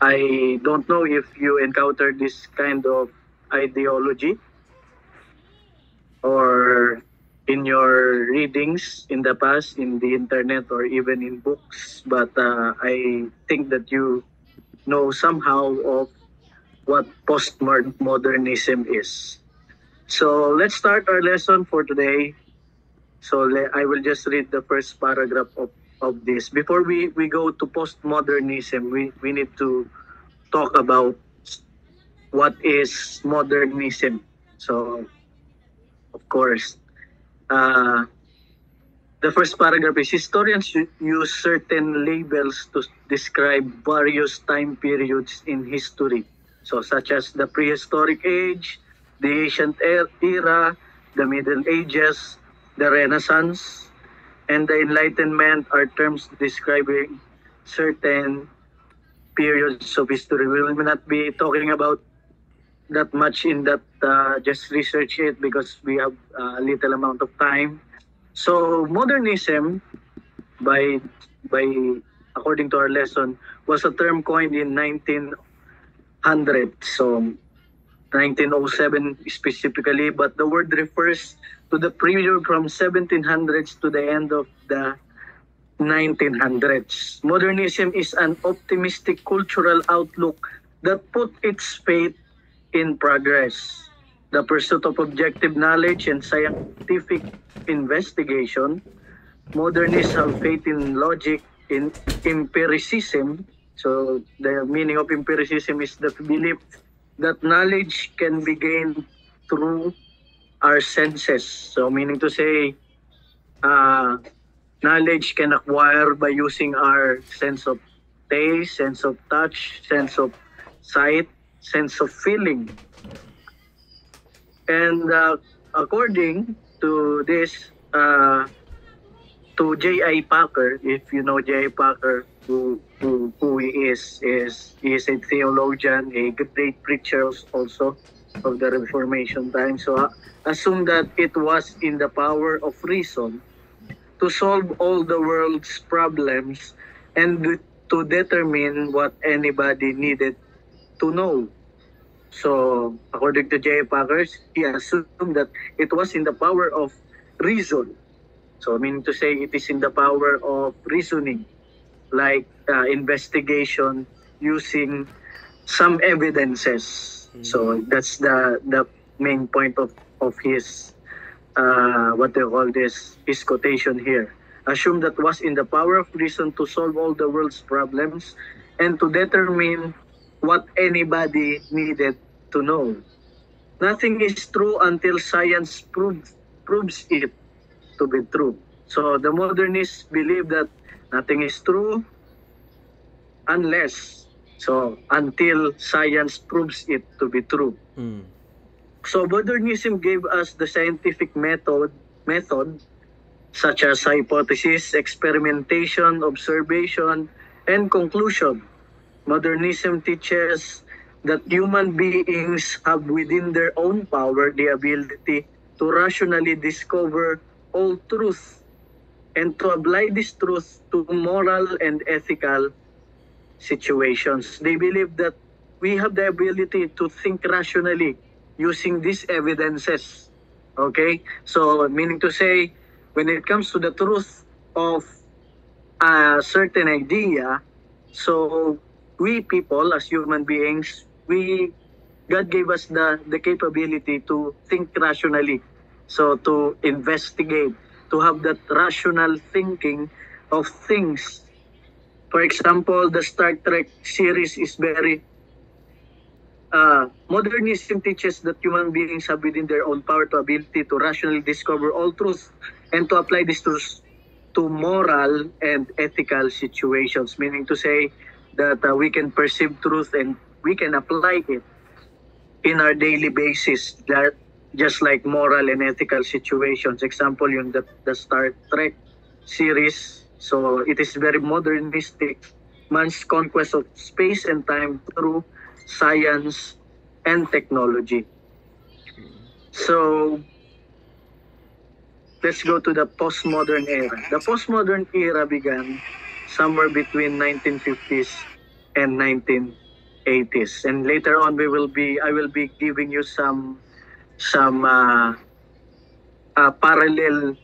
I don't know if you encountered this kind of ideology or in your readings in the past, in the internet, or even in books, but I think that you know somehow of what postmodernism is. So let's start our lesson for today. So I will just read the first paragraph of this. Before we go to postmodernism, we need to talk about what is modernism. So, of course, uh, the first paragraph is historians use certain labels to describe various time periods in history. So, such as the prehistoric age, the ancient era, the Middle Ages, the Renaissance, and the Enlightenment are terms describing certain periods of history. We will not be talking about that much in that, just research it because we have a little amount of time. So modernism, by by according to our lesson, was a term coined in 1900. So 1907 specifically, but the word refers to the period from 1700s to the end of the 1900s. Modernism is an optimistic cultural outlook that put its faith in progress, the pursuit of objective knowledge and scientific investigation. Modernists have faith in logic, in empiricism. So the meaning of empiricism is the belief that knowledge can be gained through our senses. So meaning to say, uh, knowledge can acquire by using our sense of taste, sense of touch, sense of sight, sense of feeling. And according to this, to J.I. Packer, if you know J.I. Packer, who he is a theologian, a great preacher also of the Reformation time. So assume that it was in the power of reason to solve all the world's problems and to determine what anybody needed to know. So, according to J. Packers, he assumed that it was in the power of reason. So, meaning to say, it is in the power of reasoning, like investigation using some evidences. So, that's the main point of his what they call this, his quotation here. Assume that was in the power of reason to solve all the world's problems and to determine what anybody needed to know. Nothing is true until science proves it to be true. So the modernists believe that nothing is true until science proves it to be true. So modernism gave us the scientific method such as hypothesis, experimentation, observation, and conclusion. Modernism teaches that human beings have within their own power the ability to rationally discover all truth and to apply this truth to moral and ethical situations. They believe that we have the ability to think rationally using these evidences. Okay? So, meaning to say, when it comes to the truth of a certain idea, so we people as human beings, God gave us the capability to think rationally. So to investigate, to have that rational thinking of things. For example, the Star Trek series is very modernism teaches that human beings have within their own power to ability to rationally discover all truth and to apply this truth to moral and ethical situations, meaning to say that we can perceive truth and we can apply it in our daily basis, that just like moral and ethical situations. Example, yung the Star Trek series. So it is very modernistic. Man's conquest of space and time through science and technology. So let's go to the postmodern era. The postmodern era began somewhere between 1950s and 19 atheists. And later on, I will be giving you some parallel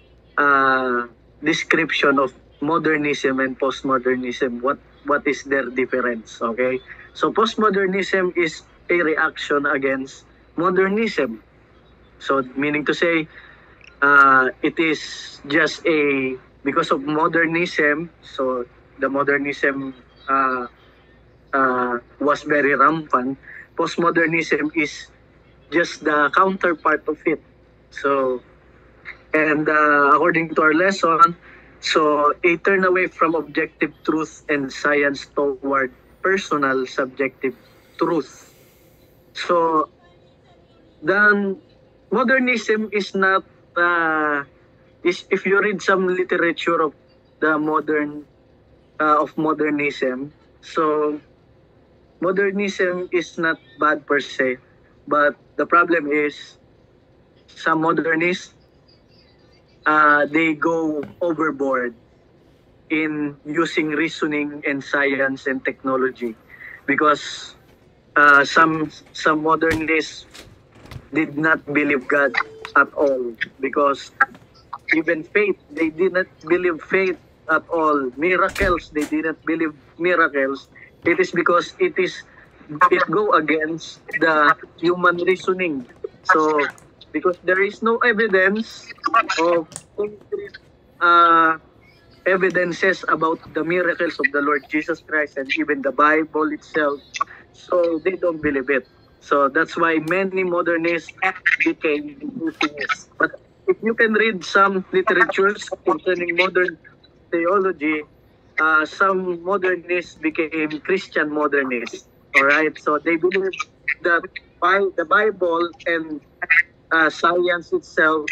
description of modernism and postmodernism. What is their difference? Okay, so postmodernism is a reaction against modernism. So meaning to say, it is just a because of modernism. So the modernism was very rampant. Postmodernism is just the counterpart of it. So, and according to our lesson, so a turn away from objective truth and science toward personal subjective truth. So, then modernism is not, if you read some literature of the of modernism, so modernism is not bad per se, but the problem is some modernists, they go overboard in using reasoning and science and technology, because some modernists did not believe God at all, because even faith, they did not believe faith at all. Miracles, they did not believe miracles. It is because it go against the human reasoning. So because there is no evidence of concrete evidences about the miracles of the Lord Jesus Christ and even the Bible itself, so they don't believe it. So that's why many modernists became atheists. But if you can read some literatures concerning modern theology, some modernists became Christian modernists. All right, so they believe that the Bible and science itself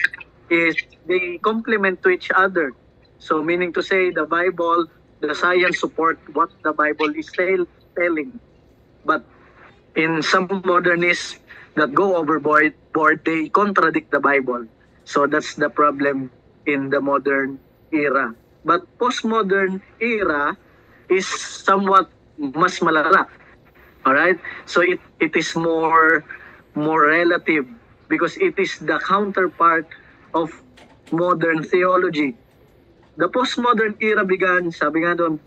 is they complement to each other. So meaning to say, the Bible, the science support what the Bible is telling. But in some modernists that go overboard, they contradict the Bible. So that's the problem in the modern era. But postmodern era is somewhat mas malala. All right? So it is more relative, because it is the counterpart of modern theology. The postmodern era began, sabi nga doon,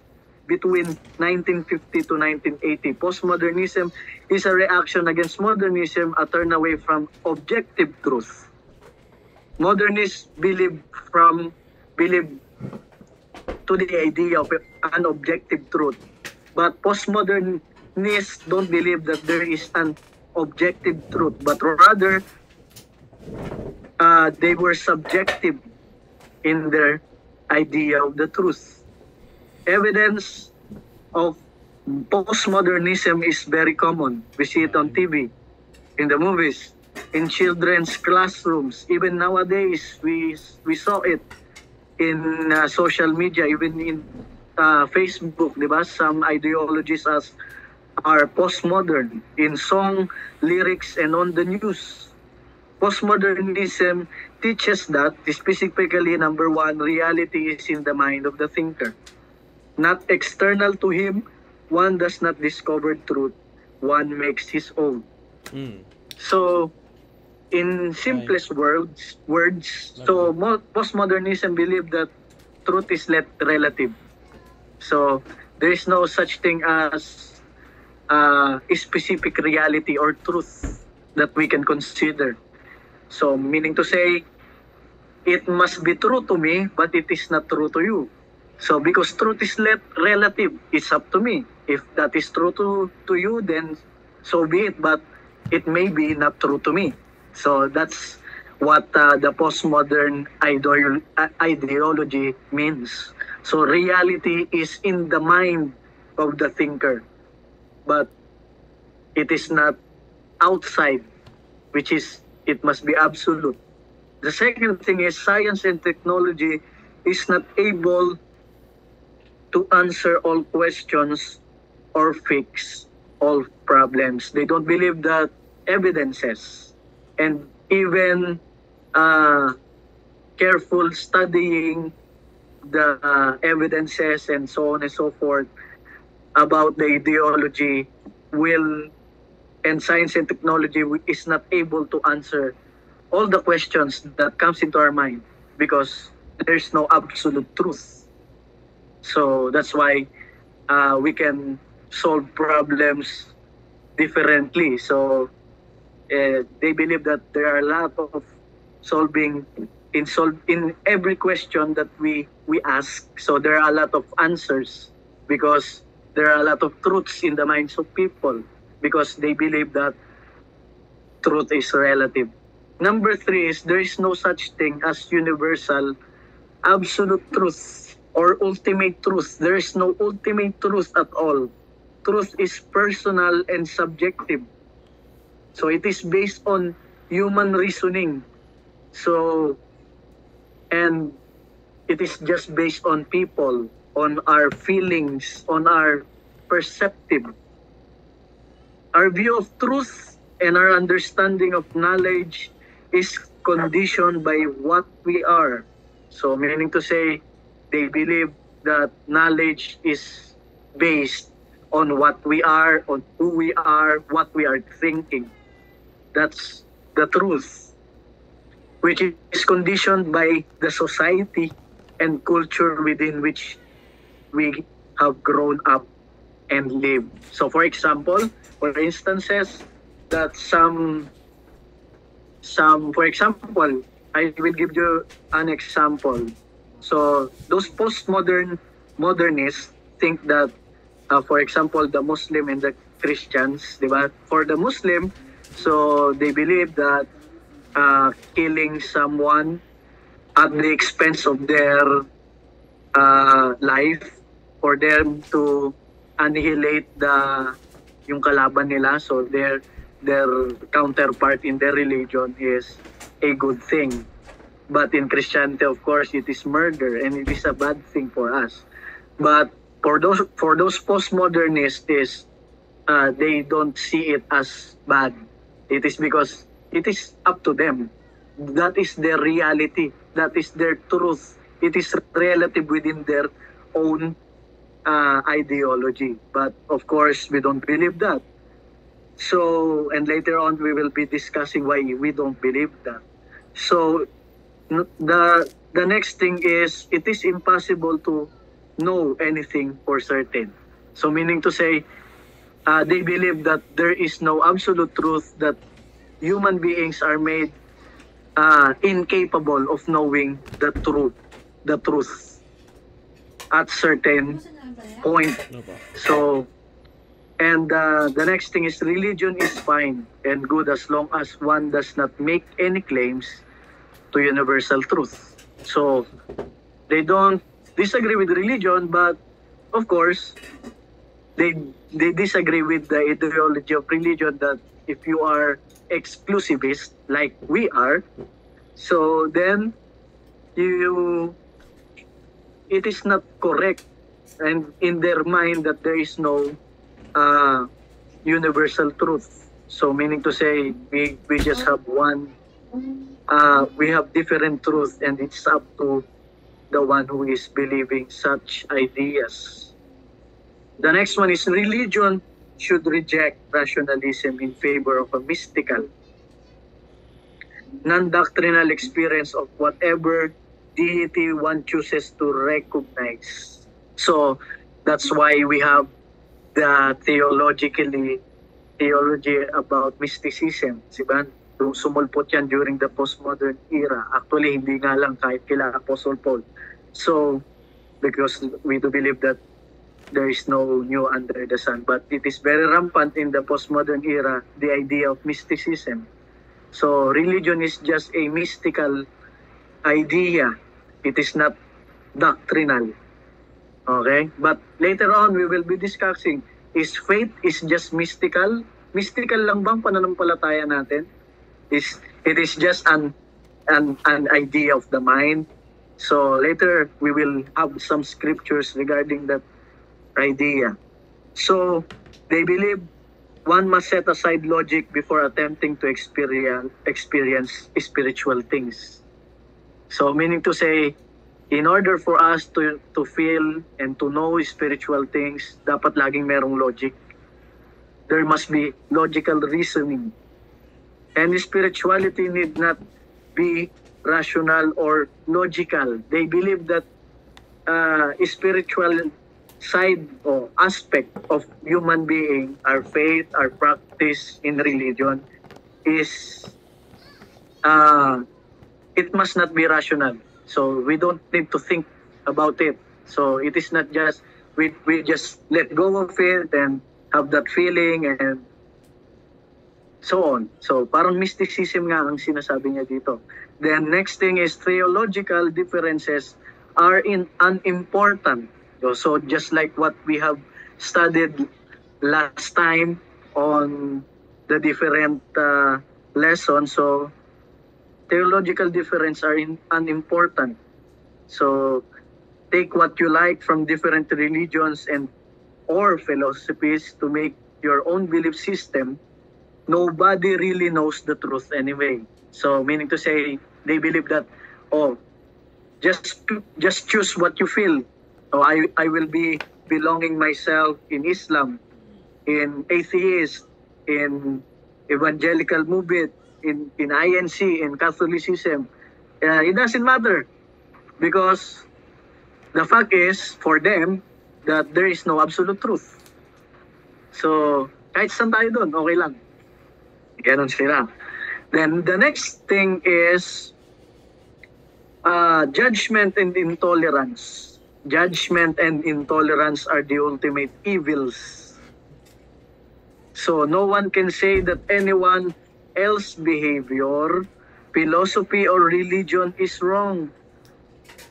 between 1950 to 1980. Postmodernism is a reaction against modernism, a turn away from objective truth. Modernists believe to the idea of an objective truth. But postmodernists don't believe that there is an objective truth, but rather they were subjective in their idea of the truth. Evidence of postmodernism is very common. We see it on TV, in the movies, in children's classrooms. Even nowadays, we saw it in social media, even in Facebook, di ba? Some ideologies are postmodern in song, lyrics, and on the news. Postmodernism teaches that, specifically, number one, reality is in the mind of the thinker. Not external to him, one does not discover truth, one makes his own. So, in simplest words, so postmodernism believe that truth is relative. So, there is no such thing as a specific reality or truth that we can consider. So, meaning to say, it must be true to me, but it is not true to you. So, because truth is relative, it's up to me. If that is true to you, then so be it, but it may be not true to me. So, that's what the postmodern ideology means. So, reality is in the mind of the thinker, but it is not outside, which is, it must be absolute. The second thing is, science and technology is not able to answer all questions or fix all problems. They don't believe that evidences and even careful studying the evidences and so on and so forth about the ideology will, and science and technology is not able to answer all the questions that comes into our mind, because there's no absolute truth. So that's why we can solve problems differently. So they believe that there are a lot of solving in every question that we ask. So there are a lot of answers, because there are a lot of truths in the minds of people, because they believe that truth is relative. Number 3 is there is no such thing as universal absolute truth or ultimate truth. There is no ultimate truth at all. Truth is personal and subjective. So it is based on human reasoning. So, and it is just based on people, on our feelings, on our perceptive. Our view of truth and our understanding of knowledge is conditioned by what we are. So meaning to say, they believe that knowledge is based on what we are, on who we are, what we are thinking. That's the truth, which is conditioned by the society and culture within which we have grown up and live. So for example, for instances that for example, I will give you an example. So those modernists think that, for example, the Muslim and the Christians, diba? For the Muslim, so they believe that killing someone at the expense of their life, for them to annihilate yung kalaban nila, so their counterpart in their religion is a good thing. But in Christianity, of course, it is murder, and it is a bad thing for us. But for those postmodernists, they don't see it as bad. It is because it is up to them. That is their reality. That is their truth. It is relative within their own ideology. But of course, we don't believe that. So, and later on, we will be discussing why we don't believe that. So, the next thing is, it is impossible to know anything for certain. So, meaning to say, they believe that there is no absolute truth, that human beings are made incapable of knowing the truth at certain point. So, and the next thing is, religion is fine and good as long as one does not make any claims to universal truth. So they don't disagree with religion, but of course they disagree with the ideology of religion, that if you are exclusivist like we are, so then it is not correct, and in their mind that there is no universal truth. So meaning to say, we just have one, we have different truth, and it's up to the one who is believing such ideas. The next one is, religion should reject rationalism in favor of a mystical, non-doctrinal experience of whatever deity one chooses to recognize. So that's why we have the theology about mysticism. Diba? Sumulpot yan during the postmodern era. Actually, hindi nga lang kahit kila Apostle Paul. So, because we do believe that there is no new under the sun. But it is very rampant in the postmodern era, the idea of mysticism. So, religion is just a mystical idea. It is not doctrinal. Okay? But later on, we will be discussing, is faith is just mystical? Mystical lang bang pananampalataya natin? It is just an idea of the mind. So later, we will have some scriptures regarding that idea. So they believe one must set aside logic before attempting to experience spiritual things. So meaning to say, in order for us to feel and to know spiritual things, dapat laging merong logic. there must be logical reasoning. And spirituality need not be rational or logical. They believe that spiritual side or aspect of human being, our faith, our practice in religion, is it must not be rational. So we don't need to think about it. So it is not just, we just let go of it and have that feeling and so on. So parang mysticism nga ang sinasabi niya dito. Then next thing is theological differences are unimportant. So just like what we have studied last time on the different lessons, so theological difference are unimportant. So take what you like from different religions and or philosophies to make your own belief system. Nobody really knows the truth anyway. So meaning to say, they believe that, oh, just choose what you feel. So I will be belonging myself in Islam, in atheist, in evangelical movement, in INC, in Catholicism. It doesn't matter because the fact is, for them, that there is no absolute truth. So, kahit saan tayo dun, okay lang. Ganon sila. Then, the next thing is judgment and intolerance. Judgment and intolerance are the ultimate evils. So, no one can say that anyone else's behavior, philosophy, or religion is wrong.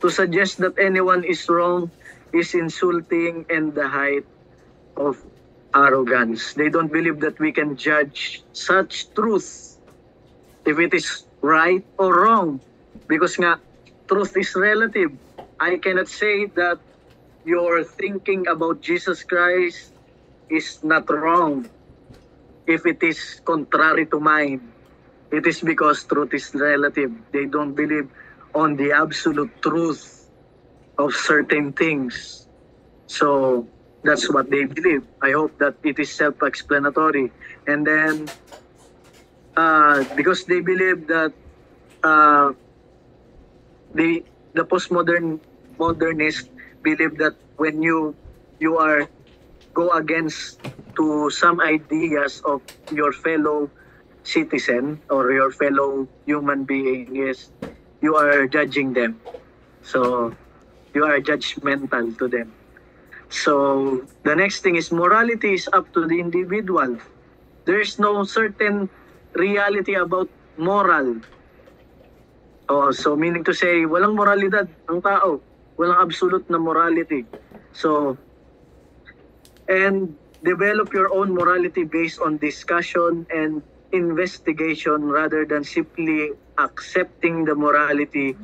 To suggest that anyone is wrong is insulting and the height of arrogance. They don't believe that we can judge such truth if it is right or wrong. Because nga, truth is relative. I cannot say that your thinking about Jesus Christ is not wrong if it is contrary to mine. It is because truth is relative. They don't believe on the absolute truth of certain things. So that's what they believe. I hope that it is self-explanatory. And then, because they believe that the postmodernists believe that when you are go against to some ideas of your fellow citizen or your fellow human being, is you are judging them. So you are judgmental to them. So the next thing is morality is up to the individual. There is no certain reality about moral. So meaning to say, walang moralidad ang tao. Walang absolute na morality. So, and develop your own morality based on discussion and investigation rather than simply accepting the morality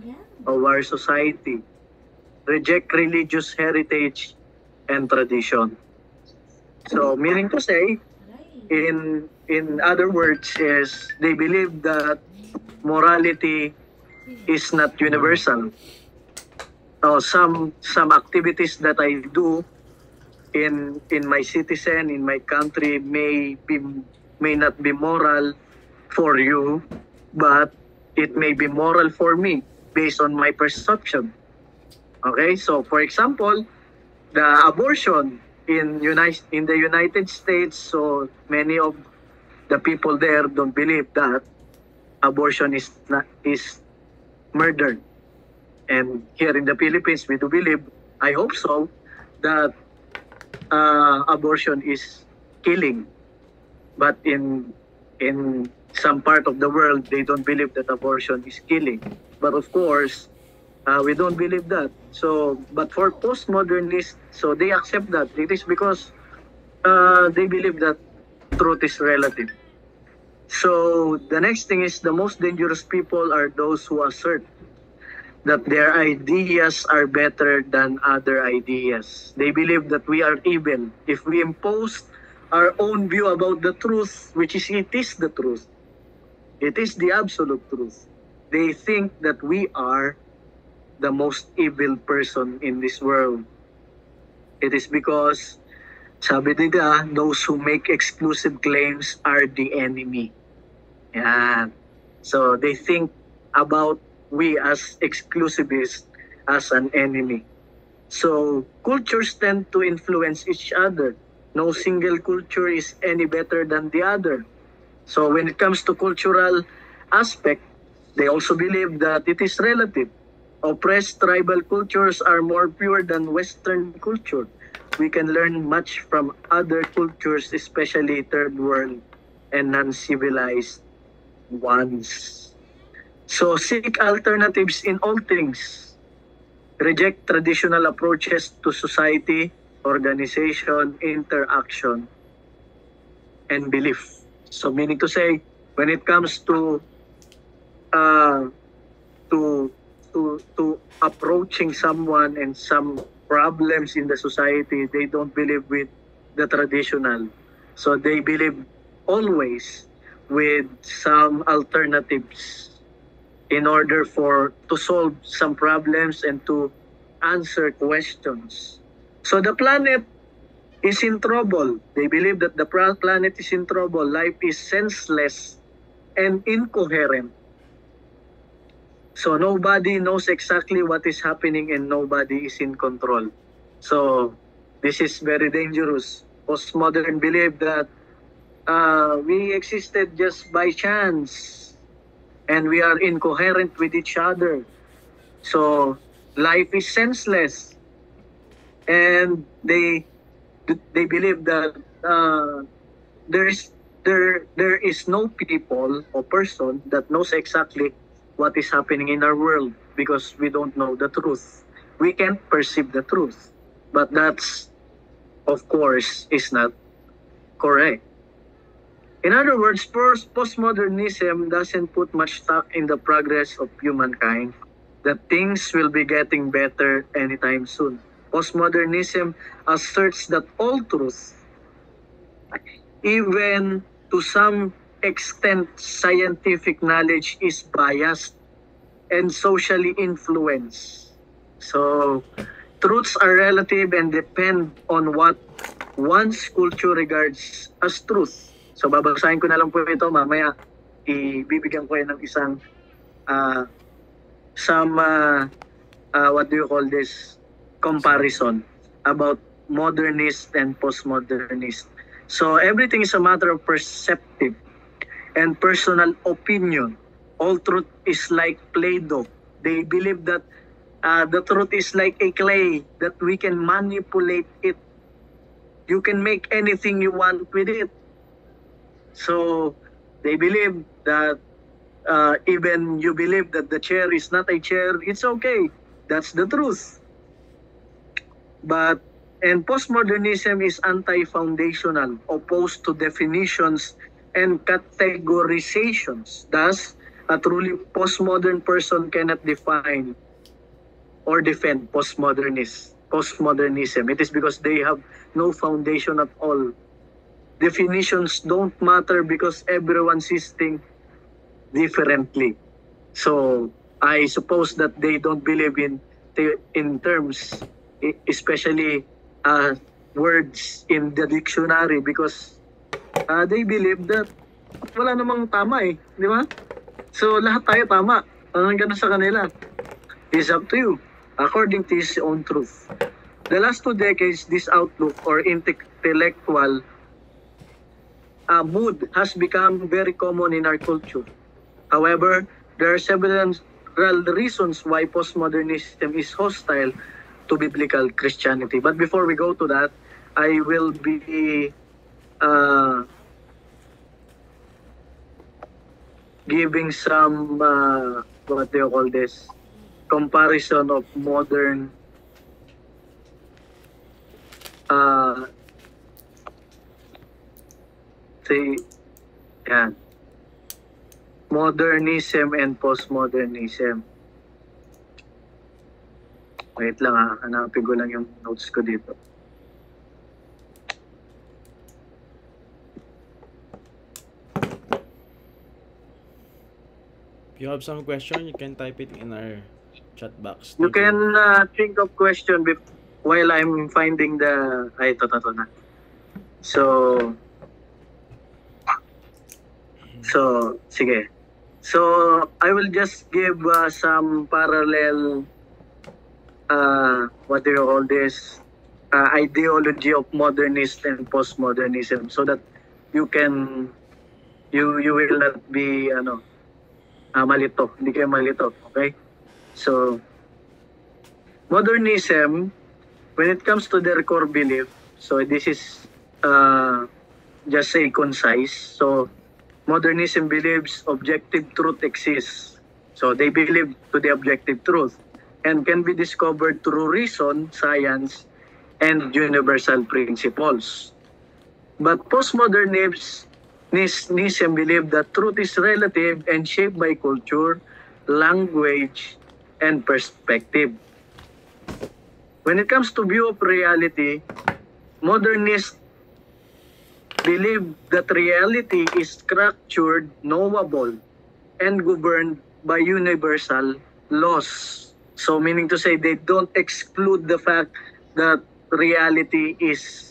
of our society. Reject religious heritage and tradition. So meaning to say, in other words, is they believe that morality is not universal. Some activities that I do in my citizen, in my country may not be moral for you, but it may be moral for me based on my perception. Okay, so for example, the abortion in the United States, so many of the people there don't believe that abortion is murder. And here in the Philippines, we do believe, I hope so, that abortion is killing. But in some part of the world, they don't believe that abortion is killing. But of course, we don't believe that. So, but for postmodernists, so they accept that. It is because they believe that truth is relative. So the next thing is the most dangerous people are those who assert that their ideas are better than other ideas. They believe that we are evil. If we impose our own view about the truth, which is it is the truth, it is the absolute truth, they think that we are the most evil person in this world. It is because Sabi nila, those who make exclusive claims are the enemy. Yan. So they think about we as exclusivists as an enemy. So cultures tend to influence each other. No single culture is any better than the other. So when it comes to cultural aspect, they also believe that it is relative. Oppressed tribal cultures are more pure than Western culture. We can learn much from other cultures, especially third world and non-civilized ones. So seek alternatives in all things. Reject traditional approaches to society, organization, interaction, and belief. So meaning to say, when it comes to uh, to to approaching someone and some problems in the society, they don't believe with the traditional. So they believe always with some alternatives in order for to solve some problems and to answer questions. So the planet is in trouble. They believe that the planet is in trouble. Life is senseless and incoherent. So nobody knows exactly what is happening and nobody is in control. So this is very dangerous. Postmodern believe that we existed just by chance and we are incoherent with each other. So life is senseless, and they believe that there is no people or person that knows exactly what is happening in our world because we don't know the truth. We can't perceive the truth, but that's of course is not correct. In other words, postmodernism doesn't put much stock in the progress of humankind, that things will be getting better anytime soon. Postmodernism asserts that all truth, even to some extent scientific knowledge, is biased and socially influenced. So, truths are relative and depend on what one's culture regards as truth. So, babasahin ko na lang po ito. Mamaya, ibibigyan ko yan ng isang what do you call this, comparison about modernist and postmodernist. So, everything is a matter of perceptive and personal opinion. All truth is like Play-Doh. They believe that the truth is like a clay that we can manipulate it. You can make anything you want with it. So they believe that even you believe that the chair is not a chair, it's okay. That's the truth. And postmodernism is anti-foundational, opposed to definitions and categorizations. Thus, a truly postmodern person cannot define or defend postmodernism. It is because they have no foundation at all. Definitions don't matter because everyone sees things differently. So I suppose that they don't believe in terms, especially words in the dictionary, because they believe that wala namang tama eh, di ba? So lahat tayo tama. Parang ganun sa kanila. It's up to you, according to his own truth. The last 2 decades, this outlook or intellectual mood has become very common in our culture. However, there are several reasons why postmodernism is hostile to biblical Christianity. But before we go to that, I will be giving some, what do you call this, comparison of modern modernism and postmodernism. Wait lang hanapin ko lang yung notes ko dito. If you have some question, you can type it in our chat box. You can think of question while I'm finding the... ito na. So, sige. So, I will just give some parallel, what do you call this, ideology of modernist and postmodernism, so that you will not be, malito. Hindi kayo malito, okay? So, modernism, when it comes to their core belief, so this is just say concise. So, modernism believes objective truth exists. So, they believe to the objective truth and can be discovered through reason, science, and universal principles. But postmodernism believe that truth is relative and shaped by culture, language, and perspective. When it comes to view of reality, modernists believe that reality is structured, knowable, and governed by universal laws. So meaning to say they don't exclude the fact that reality is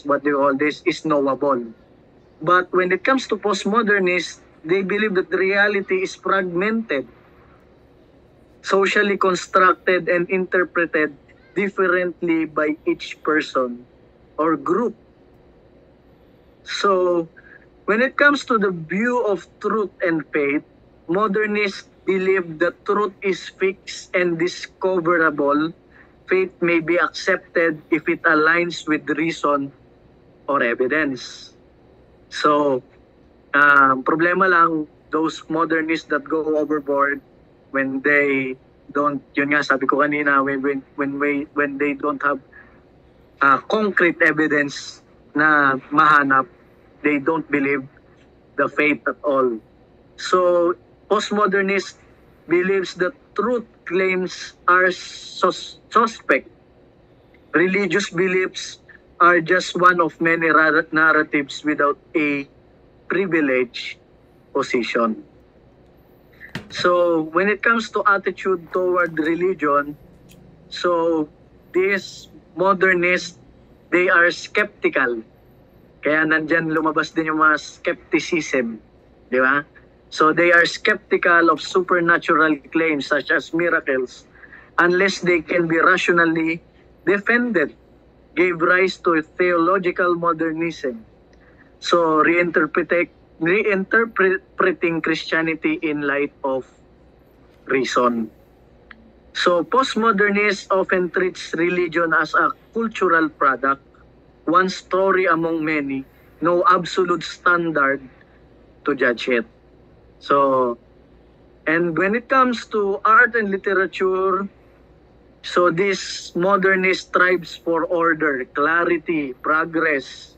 what do you call this, is knowable. But when it comes to postmodernists, they believe that the reality is fragmented, socially constructed, and interpreted differently by each person or group. So, when it comes to the view of truth and faith, modernists believe that truth is fixed and discoverable. Faith may be accepted if it aligns with reason or evidence. So, problema lang, those modernists that go overboard when they don't, yun nga sabi ko kanina, when they don't have concrete evidence na mahanap, they don't believe the faith at all. So, postmodernist believes that truth claims are suspect. Religious beliefs are just one of many narratives without a privileged position. So, when it comes to attitude toward religion, so these modernists, they are skeptical. Kaya nandyan lumabas din yung mga skepticism. Di ba? So they are skeptical of supernatural claims such as miracles unless they can be rationally defended. Gave rise to theological modernism. So reinterpreting Christianity in light of reason. So postmodernists often treats religion as a cultural product, one story among many, no absolute standard to judge it. So, and when it comes to art and literature, so this modernist strives for order, clarity, progress,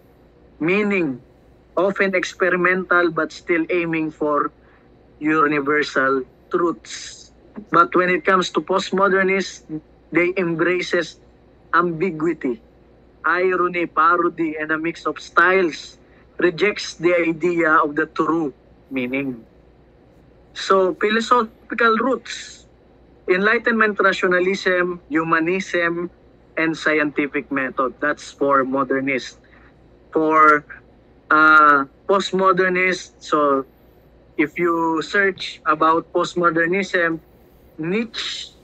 meaning, often experimental but still aiming for universal truths. But when it comes to postmodernists, they embraces ambiguity, irony, parody, and a mix of styles, rejects the idea of the true meaning. So, philosophical roots, Enlightenment rationalism, humanism, and scientific method. That's for modernists. For postmodernists, so if you search about postmodernism, Nietzsche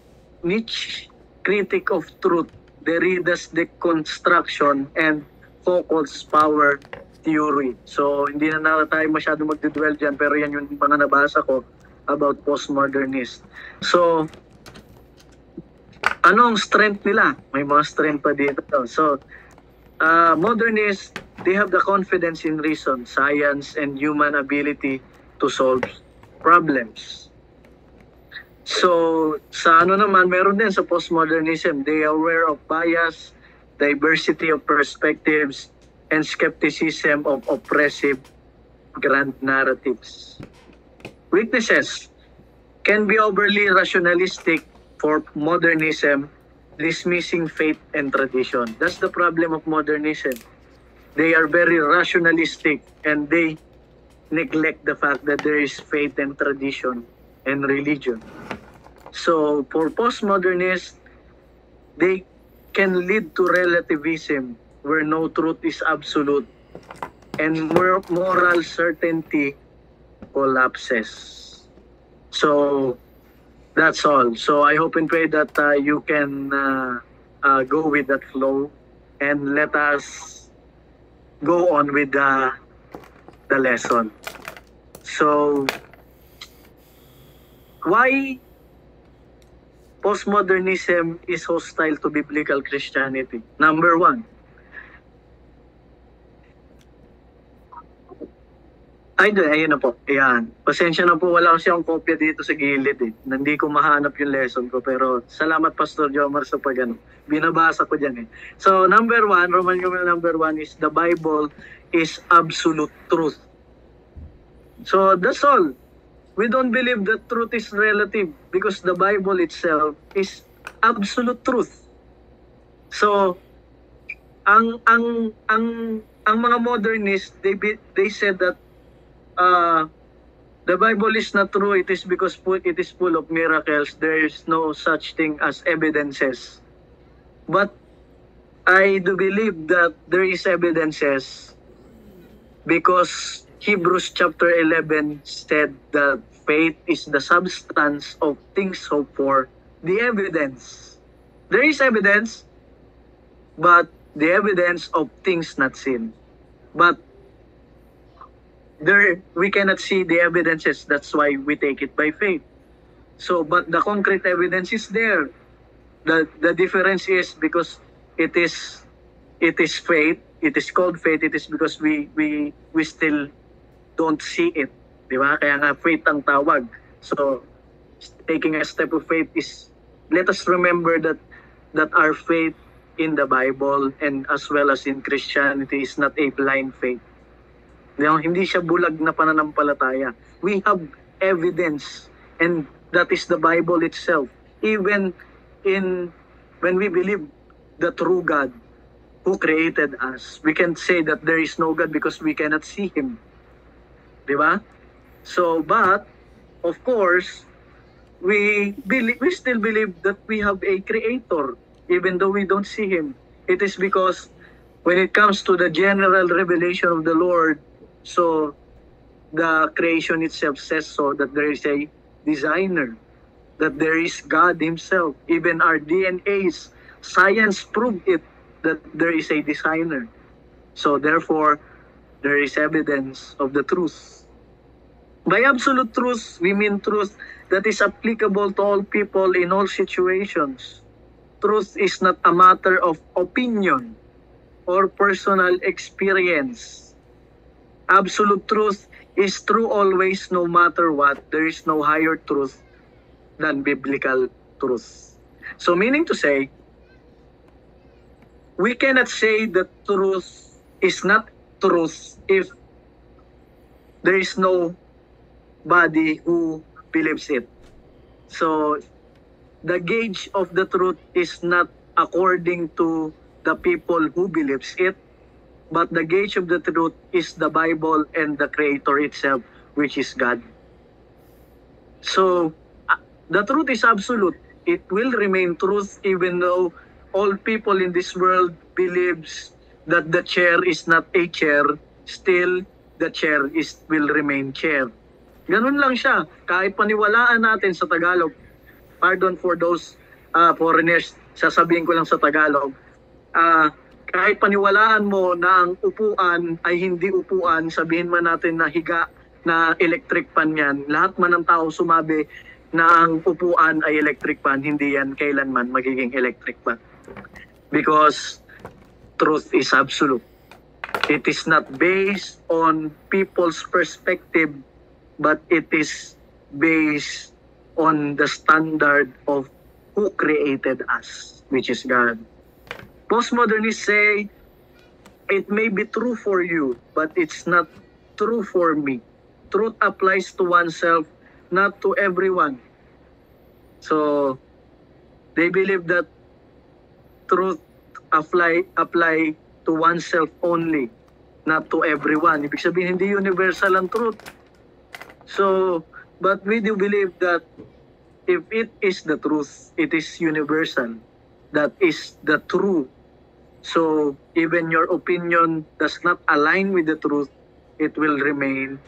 critic of truth, Derrida's deconstruction, and Foucault's power theory. So, hindi na tayo masyado magdidwell dyan, pero yan yung mga nabasa ko about postmodernist. So, anong strength nila? May mga strength pa dito. So, modernists, they have the confidence in reason, science, and human ability to solve problems. So, sa ano naman, meron din sa postmodernism, they are aware of bias, diversity of perspectives, and skepticism of oppressive grand narratives. Weaknesses can be overly rationalistic for modernism, dismissing faith and tradition. That's the problem of modernism. They are very rationalistic and they neglect the fact that there is faith and tradition and religion. So for postmodernists, they can lead to relativism where no truth is absolute and moral certainty collapses. So that's all. So I hope and pray that you can go with that flow and let us go on with the lesson. So why postmodernism is hostile to biblical Christianity? Number one, ayun na po. Ayan. Pasensya na po, wala kasi akong kopya dito sa gilid eh. Hindi ko mahanap yung lesson ko. Pero salamat Pastor Jomar sa pag-ano. Binabasa ko dyan eh. So number one, Roman numeral number one is the Bible is absolute truth. So that's all. We don't believe that truth is relative because the Bible itself is absolute truth. So ang mga modernists, they said that the Bible is not true. It is because it is full of miracles. There is no such thing as evidences. But I do believe that there is evidences because Hebrews chapter 11 said that faith is the substance of things hoped for, the evidence. There is evidence, but the evidence of things not seen. But there we cannot see the evidences. That's why we take it by faith. So, but the concrete evidence is there. The difference is because it is faith. It is called faith. It is because we still don't see it. Di ba? Kaya nga faith ang tawag. So, taking a step of faith is, let us remember that our faith in the Bible and as well as in Christianity is not a blind faith. Hindi siya bulag na pananampalataya. We have evidence, and that is the Bible itself. Even when we believe the true God who created us, we can say that there is no God because we cannot see Him. Diba? So, but of course, we still believe that we have a creator even though we don't see him. It is because when it comes to the general revelation of the Lord, so the creation itself says so, that there is a designer, that there is God himself. Even our DNAs, science proved it, that there is a designer. So therefore, there is evidence of the truth. By absolute truth, we mean truth that is applicable to all people in all situations. Truth is not a matter of opinion or personal experience. Absolute truth is true always, no matter what. There is no higher truth than biblical truth. So meaning to say, we cannot say that truth is not truth if there is no body who believes it. So the gauge of the truth is not according to the people who believes it, but the gauge of the truth is the Bible and the Creator itself, which is God. So the truth is absolute. It will remain truth even though all people in this world believes that the chair is not a chair. Still, the chair will remain chair. Ganun lang siya. Kahit paniwalaan natin sa Tagalog, pardon for those foreigners, sasabihin ko lang sa Tagalog, kahit paniwalaan mo na ang upuan ay hindi upuan, sabihin man natin na higa na electric fan yan, lahat man ng tao sumabi na ang upuan ay electric fan, hindi yan kailanman magiging electric fan. Because truth is absolute. It is not based on people's perspective, but it is based on the standard of who created us, which is God. Postmodernists say, it may be true for you, but it's not true for me. Truth applies to oneself, not to everyone. So, they believe that truth apply to oneself only, not to everyone. Ibig sabihin, hindi universal ang truth. So, but we do believe that if it is the truth, it is universal. that is the true. So even your opinion does not align with the truth, it will remain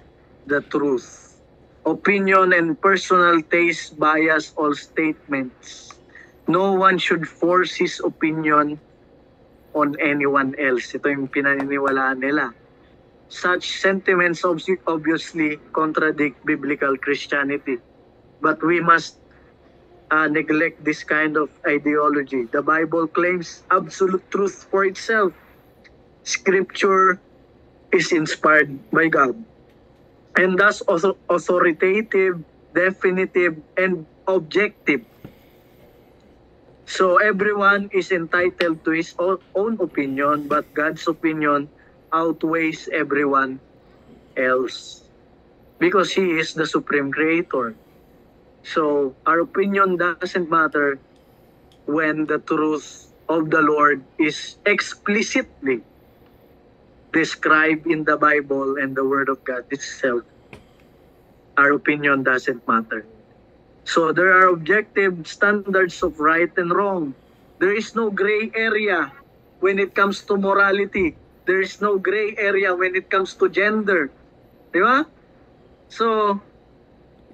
the truth. Opinion and personal taste bias all statements. No one should force his opinion on anyone else. Ito yung pinaniniwalaan nila. Such sentiments obviously contradict biblical Christianity. But we must neglect this kind of ideology. The Bible claims absolute truth for itself. Scripture is inspired by God, and thus also authoritative, definitive, and objective. So everyone is entitled to his own opinion, but God's opinion outweighs everyone else because He is the supreme creator. So our opinion doesn't matter when the truth of the Lord is explicitly described in the Bible and the Word of God itself. Our opinion doesn't matter. So there are objective standards of right and wrong. There is no gray area when it comes to morality. There is no gray area when it comes to gender. Di ba? So,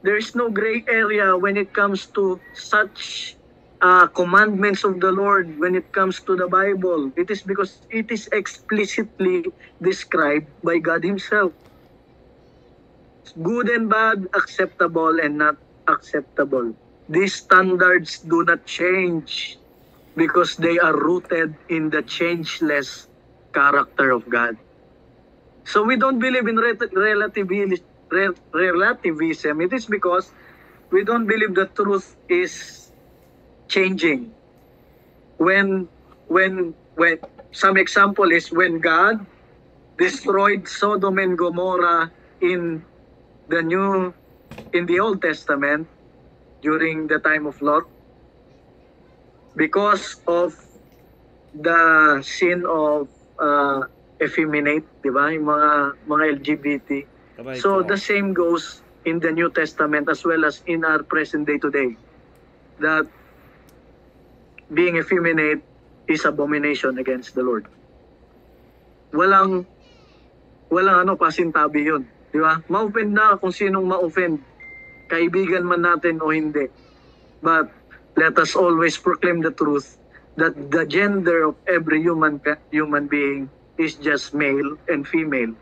there is no gray area when it comes to such commandments of the Lord when it comes to the Bible. It is because it is explicitly described by God Himself. Good and bad, acceptable and not acceptable. These standards do not change because they are rooted in the changeless character of God. So we don't believe in relativism. It is because we don't believe the truth is changing. When some example is when God destroyed Sodom and Gomorrah in the Old Testament during the time of Lot, because of the sin of effeminate, di ba? Yung mga LGBT. Right. So the same goes in the New Testament as well as in our present day today. That being effeminate is abomination against the Lord. Walang pasintabi yun. Di ba? Ma-offend na kung sinong ma-offend. Kaibigan man natin o hindi. But let us always proclaim the truth that the gender of every human being is just male and female.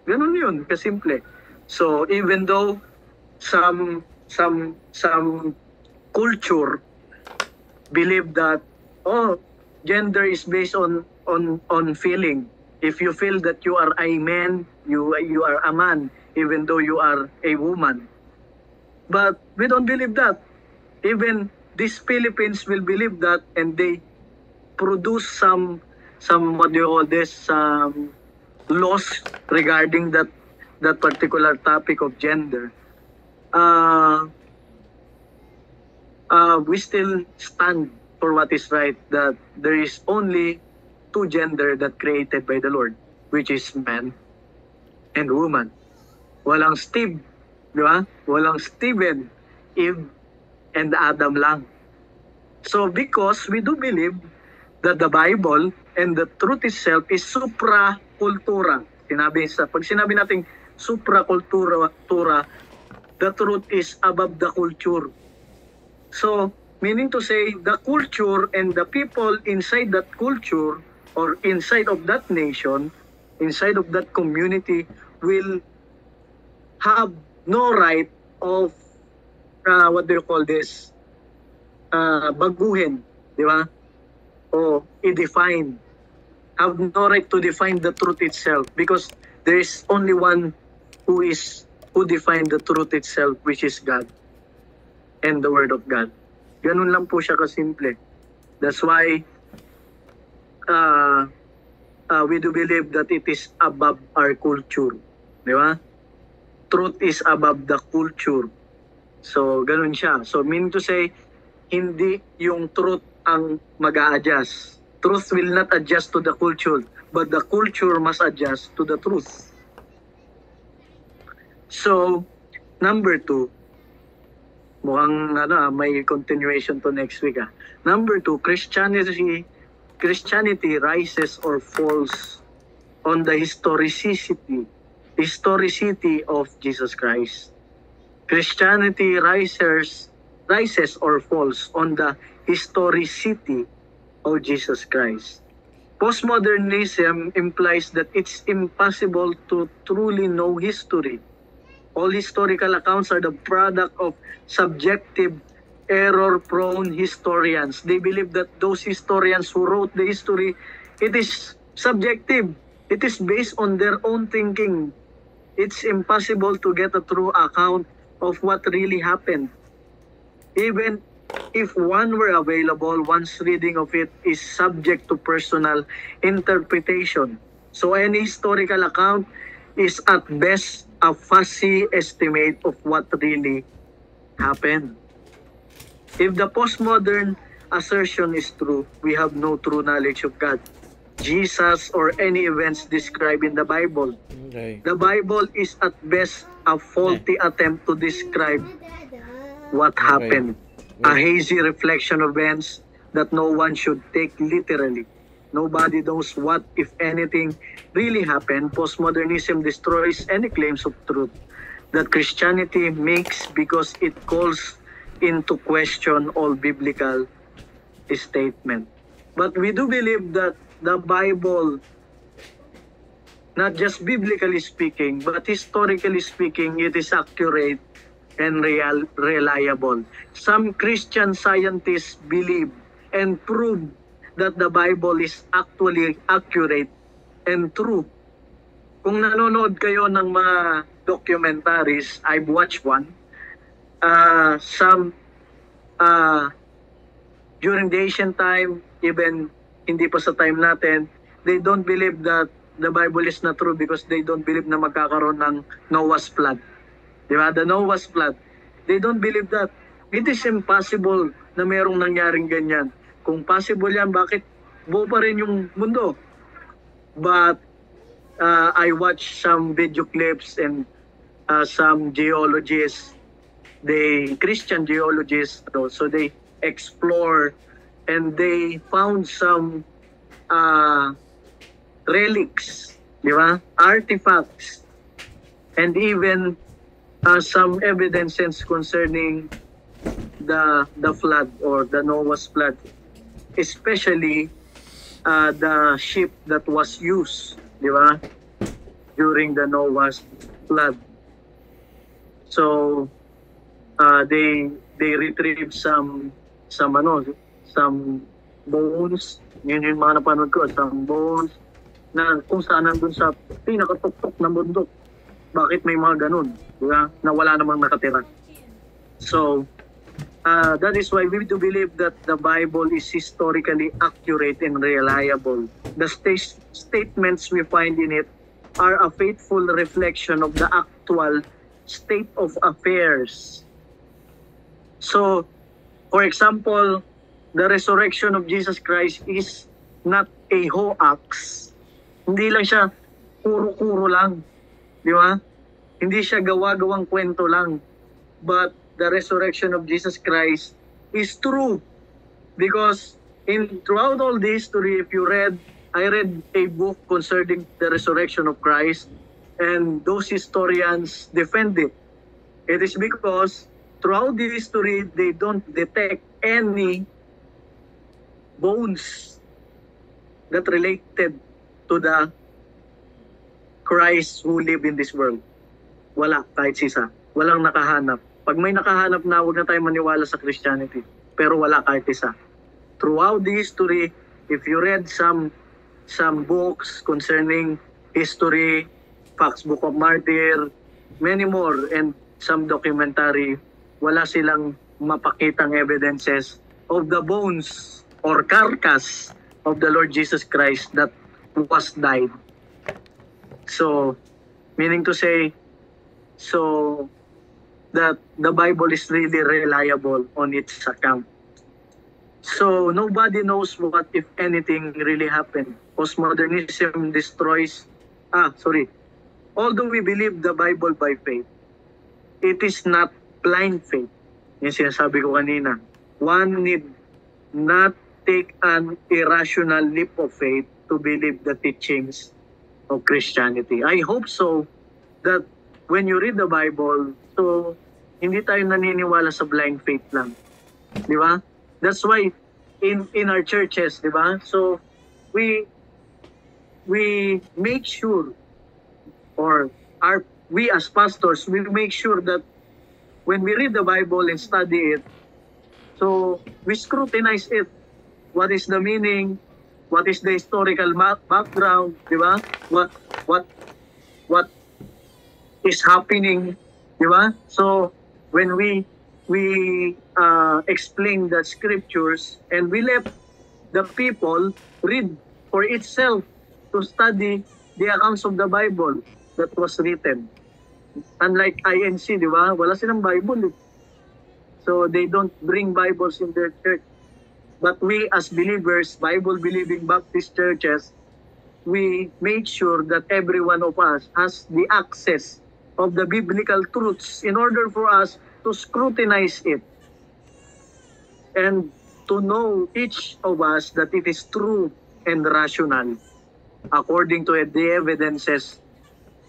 Ganun yun, kasimple. So even though some culture believe that gender is based on feeling. If you feel that you are a man, you are a man, even though you are a woman. But we don't believe that. Even these Philippines will believe that, and they produce some what do you call this, laws regarding that particular topic of gender. We still stand for what is right, that there is only two gender that created by the Lord, which is man and woman. Walang Steve, di ba? Walang Steven, Eve, and Adam lang. So because we do believe that the Bible and the truth itself is supra-kultura. Pag sinabi natin supra-kultura, the truth is above the culture. So, meaning to say, the culture and the people inside that culture or inside of that nation, inside of that community will have no right of, what do you call this, baguhin, di ba? O i-define. Have no right to define the truth itself because there is only one who defined the truth itself, which is God and the Word of God. Ganun lang po siya kasimple. That's why we do believe that it is above our culture. Di ba? Truth is above the culture. So, ganun siya. So, meaning to say, hindi yung truth ang mag-a-adjust. Truth will not adjust to the culture, but the culture must adjust to the truth. So, number 2, Mukhang may continuation to next week. Number 2, Christianity rises or falls on the historicity of Jesus Christ. Christianity rises or falls on the historicity of Jesus Christ. Postmodernism implies that it's impossible to truly know history. All historical accounts are the product of subjective, error-prone historians. They believe that those historians who wrote the history, it is subjective. It is based on their own thinking. It's impossible to get a true account of what really happened. Even if one were available, one's reading of it is subject to personal interpretation. So any historical account is at best a fuzzy estimate of what really happened. If the postmodern assertion is true, we have no true knowledge of God, Jesus, or any events described in the Bible. Okay. The Bible is at best a faulty attempt to describe what happened. A hazy reflection of events that no one should take literally. Nobody knows what, if anything, really happened. Postmodernism destroys any claims of truth that Christianity makes because it calls into question all biblical statements. But we do believe that the Bible, not just biblically speaking, but historically speaking, it is accurate and reliable. Some Christian scientists believe and prove that the Bible is actually accurate and true. Kung nanonood kayo ng mga documentaries, I've watched one, during the ancient time, even hindi pa sa time natin, they don't believe that the Bible is not true because they don't believe na magkakaroon ng Noah's flood. Diba? The Noah's flood. They don't believe that. It is impossible na merong nangyaring ganyan. Kung possible yan, bakit buo pa rin yung mundo? But I watched some video clips and some geologists, Christian geologists, so they explore and they found some relics, di ba? Artifacts, and even some evidences concerning the flood or the Noah's flood, especially the ship that was used, di ba, during the Noah's flood. So they retrieved some bones. Yun yung mga napanood ko, some bones na kung saan nandun sa pinakatuktok ng bundok. Bakit may mga ganun, di ba, na wala namang nakatira. So that is why we do believe that the Bible is historically accurate and reliable. The statements we find in it are a faithful reflection of the actual state of affairs. So, for example, the resurrection of Jesus Christ is not a hoax. Hindi lang siya kuro-kuro lang. Di ba? Hindi siya gawa-gawang kwento lang. But the resurrection of Jesus Christ is true. Because throughout all the history, if you I read a book concerning the resurrection of Christ, and those historians defend it. It is because throughout the history, they don't detect any bones that related to the Christ who live in this world. Wala, kahit isa. Walang nakahanap. Pag may nakahanap na, huwag na tayo maniwala sa Christianity. Pero wala kahit isa. Throughout the history, if you read some books concerning history, Fox Book of Martyr, many more, and some documentary, wala silang mapakitang evidences of the bones or carcass of the Lord Jesus Christ that was died. So, meaning to say, so that the Bible is really reliable on its account. So, nobody knows what, if anything, really happened. Postmodernism destroys, although we believe the Bible by faith, it is not blind faith. yung sinasabi ko kanina, one need not take an irrational leap of faith to believe the teachings of Christianity. I hope so that when you read the Bible, so hindi tayo naniniwala sa blind faith lang. Di ba? That's why in our churches, di ba? So we make sure, or we as pastors, we make sure that when we read the Bible and study it, so we scrutinize it. What is the meaning? What is the historical background? Di ba? What is happening? Di ba? So when we explain the scriptures and we let the people read for itself to study the accounts of the Bible that was written. Unlike INC, di ba? Wala silang Bible. So they don't bring Bibles in their church. But we as believers, Bible-believing Baptist churches, we make sure that every one of us has the access of the biblical truths in order for us to scrutinize it and to know each of us that it is true and rational according to the evidences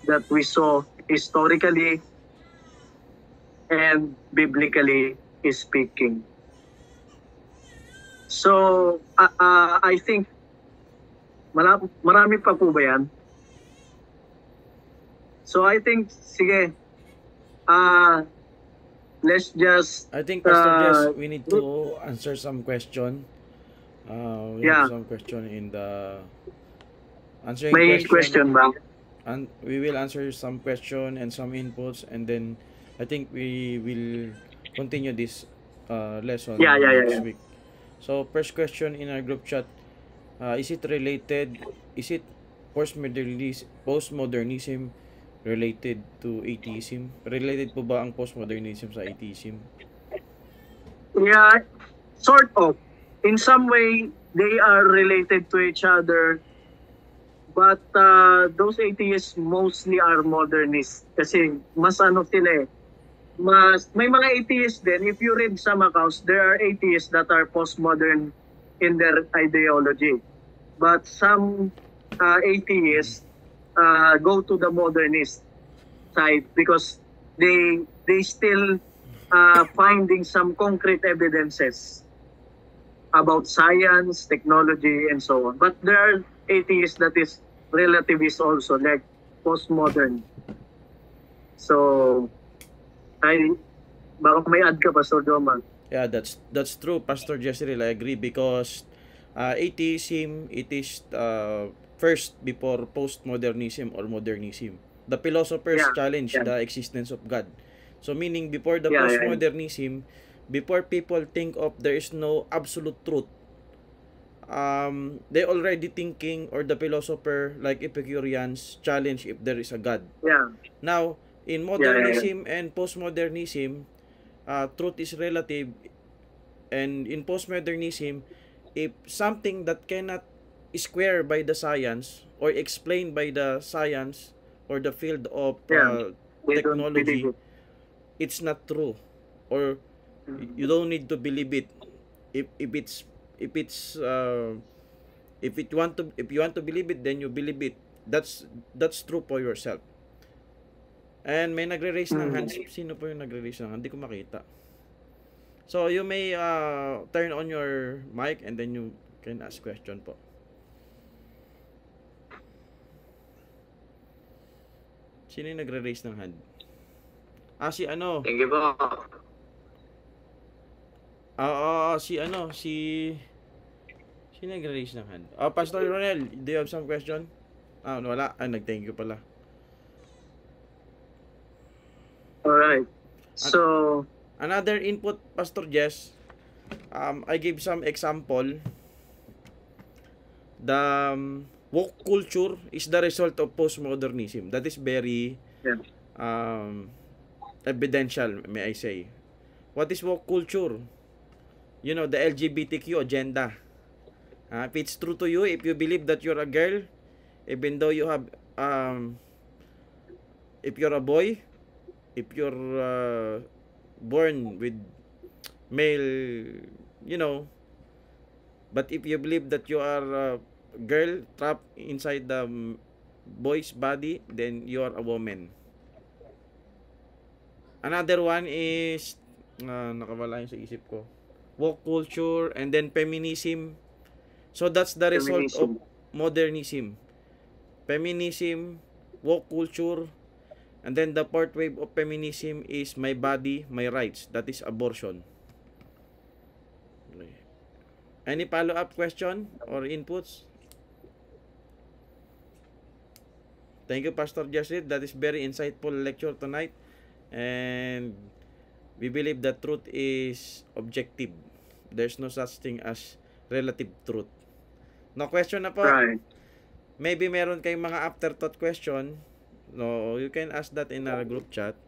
that we saw historically and biblically speaking. So, I think marami pa po ba yan? So, I think, sige, let's just... I think, Pastor Jess, we need to answer some question. We have some question in the answering may question ba? And we will answer some question and some inputs, and then I think we will continue this lesson next week. So first question in our group chat, is it related? Is it postmodernism related to atheism? Related po ba ang postmodernism sa atheism? Yeah, sort of. In some way, they are related to each other. But those atheists mostly are modernists. Kasi mas ano sila eh. May mga atheists din, if you read some accounts, there are atheists that are postmodern in their ideology. But some atheists go to the modernist side because they still finding some concrete evidences about science, technology, and so on. But there are atheists that is relativist also, like postmodern. So, baka may add ka, Pastor Joman. Yeah, that's true, Pastor Jezreel. I agree because atheism, it is first before postmodernism or modernism. The philosophers challenge the existence of God. So meaning before the postmodernism, before people think of there is no absolute truth, they already thinking, or the philosopher like Epicureans challenge if there is a God. Now in modernism and postmodernism, truth is relative, and in postmodernism, if something that cannot square by the science or explained by the science or the field of technology, it's not true, or you don't need to believe it. If you want to believe it, then you believe it. That's true for yourself. And may nagre-raise ng hands. Sino po yung nagre-raise ng hand? Hindi ko makita. So you may turn on your mic and then you can ask question po. Sino yung nagre-raise ng hand? Si ano? Thank you po. Si nagre-raise ng hand. Pastor Ronel, do you have some question? Wala. Nag-thank you pala. Alright. So, another input, Pastor Jess. I gave some example. The woke culture is the result of postmodernism. That is very evidential, may I say. What is woke culture? You know, the LGBTQ agenda. If it's true to you, if you believe that you're a girl, even though you have, if you're a boy, if you're born with male, you know. But if you believe that you are a girl trapped inside the boy's body, then you are a woman. Another one is, nakawala yun sa isip ko. Woke culture and then feminism. So that's the result of modernism. Feminism, woke culture, and then the fourth wave of feminism is my body, my rights. That is abortion. Any follow-up question or inputs? Thank you, Pastor Jesrit. That is very insightful lecture tonight. And we believe that truth is objective. There's no such thing as relative truth. No question na po? Right. Maybe meron kayong mga afterthought question. No, you can ask that in our group chat.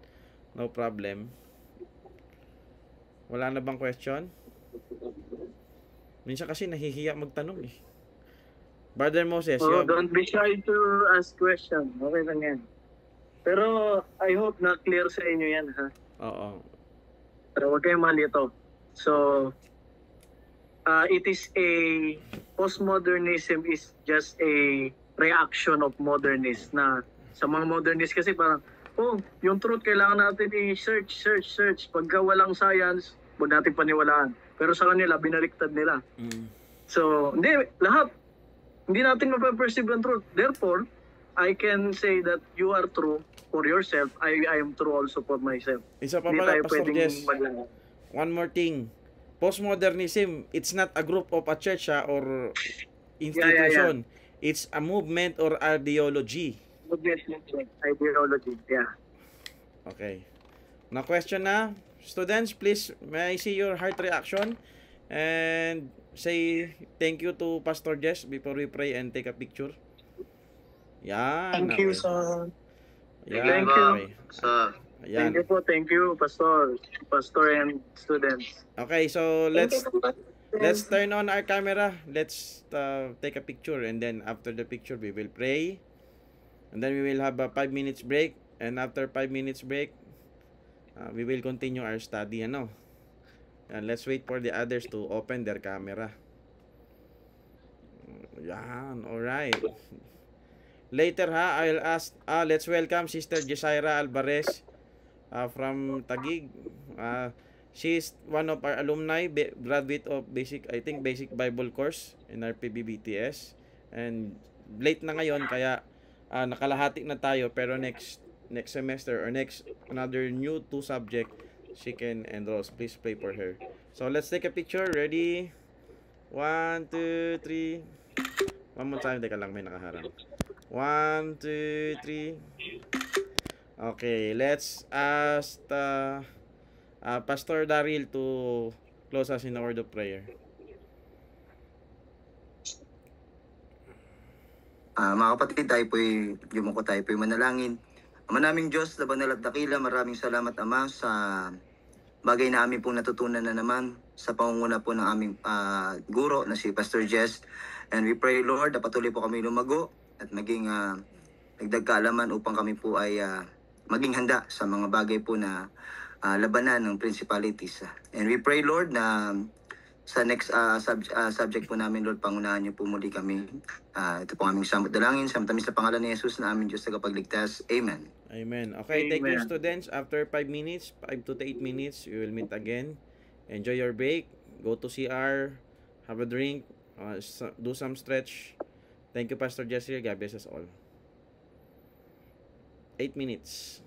No problem. Wala na bang question? Minsan kasi nahihiya magtanong eh. Brother Moses, don't be shy to ask question. Okay lang yan. Pero I hope na clear sa inyo yan, ha? Oo. Pero huwag kayong malito. So, it is a postmodernism is just a reaction of modernist na sa mga modernist kasi parang, yung truth kailangan natin i-search. Pagka walang science, huwag natin paniwalaan. Pero sa kanila, binaliktad nila. So, hindi natin mapaperceive ang truth. Therefore, I can say that you are true for yourself. I am true also for myself. Isa pa pala, Pastor Jess. One more thing. Postmodernism, it's not a group of a church or institution. Yeah. It's a movement or ideology. Ideology, yeah. Okay. Now question na. Students, please, may I see your heart reaction? And say thank you to Pastor Jess before we pray and take a picture. Yan. Thank you, sir. Yan, thank you, sir. Ayan. Thank you, Pastor and students. Okay, so let's turn on our camera. Let's take a picture, and then after the picture, we will pray, and then we will have a 5 minutes break, and after 5 minutes break, we will continue our study. And let's wait for the others to open their camera. Yan, all right. Later I'll ask. Let's welcome Sister Jesaira Alvarez. From Taguig. She's one of our alumni, graduate of basic Bible course in our PBBTS. And late na ngayon kaya nakalahati na tayo, pero next semester or another new 2 subject she can enroll. Please pray for her. So let's take a picture. Ready? 1, 2, 3. One more time. Teka lang, may nakaharang. 1, 2, 3. Okay, let's ask Pastor Daryl to close us in a word of prayer. Mga kapatid, yumuko tayo po'y manalangin. Ama naming Diyos, labanal at dakila, maraming salamat, Ama, sa bagay na amin pong natutunan na naman sa pangunguna po ng aming guro na si Pastor Jess. And we pray, Lord, na patuloy po kami lumago at maging nagdag kaalaman upang kami po ay maging handa sa mga bagay po na labanan ng principalities. And we pray, Lord, na sa next subject po namin, Lord, pangunahan niyo po muli kami. Ito po aming samot dalangin sa matamis na pangalan ni Jesus na aming Diyos tagapagligtas. Amen. Amen. Okay, thank you, students. After 5 minutes, 5 to 8 minutes, we will meet again. Enjoy your break. Go to CR. Have a drink. Do some stretch. Thank you, Pastor Jesse. God bless us all. 8 minutes.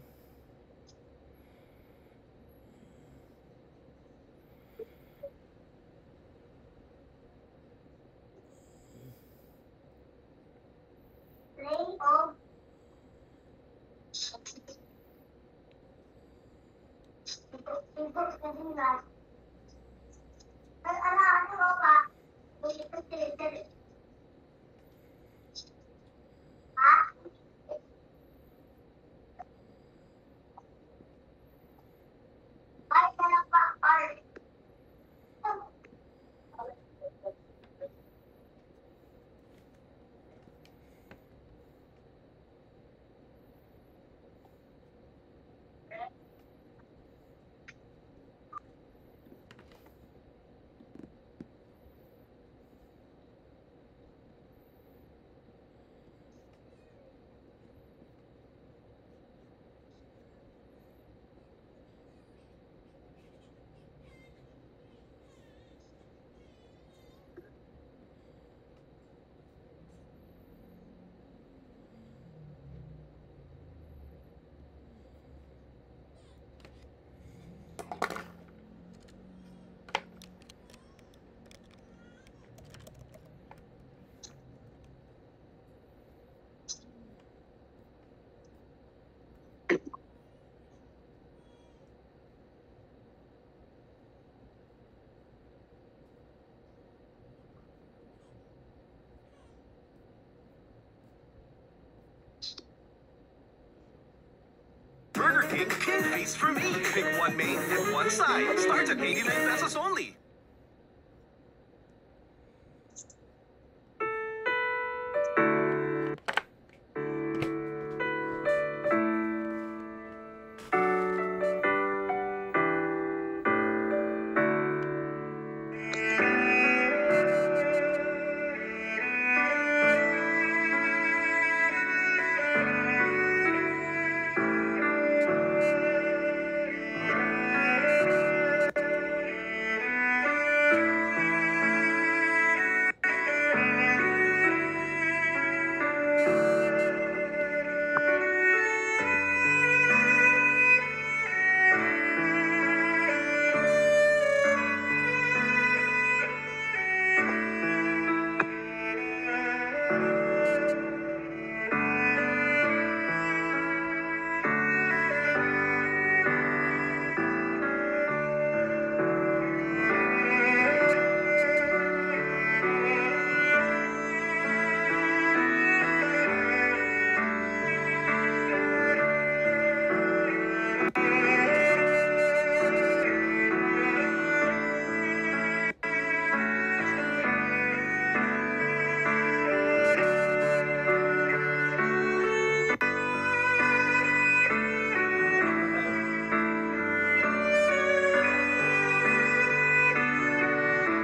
Burger King, King Feast for me. Pick one main and one side. Starts at 89 pesos only.